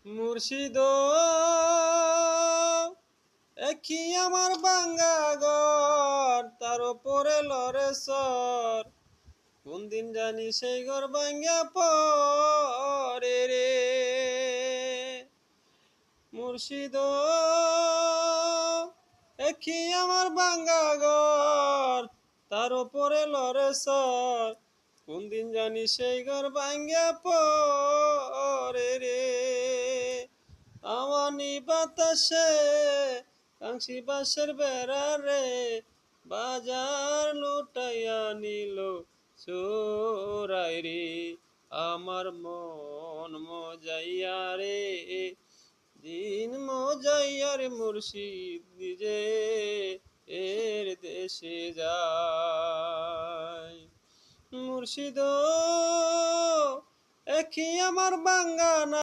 মুর্শিদ একি আমার বাঙ্গা ঘর, তার উপরে লরে সর। কোন দিন জানি সেই ঘর ভাঙ্গা পরে রে। মুর্শিদ একি আমার বাঙ্গা ঘর, তার উপরে লরে সর। কোন দিন জানি সেই ঘর ভাঙ্গা পরে রে। আওয়ানি বাতাসে কাংসি বাঁশের বেড়া রে, বাজার লুটাইয়া নিল চোরাই রে। আমার মন মজাইয়া রে, দিন মজাইয়া রে। মুর্শিদ নিজে এর দেশে যায়। মুর্শিদ একি আমার বাঙ্গানা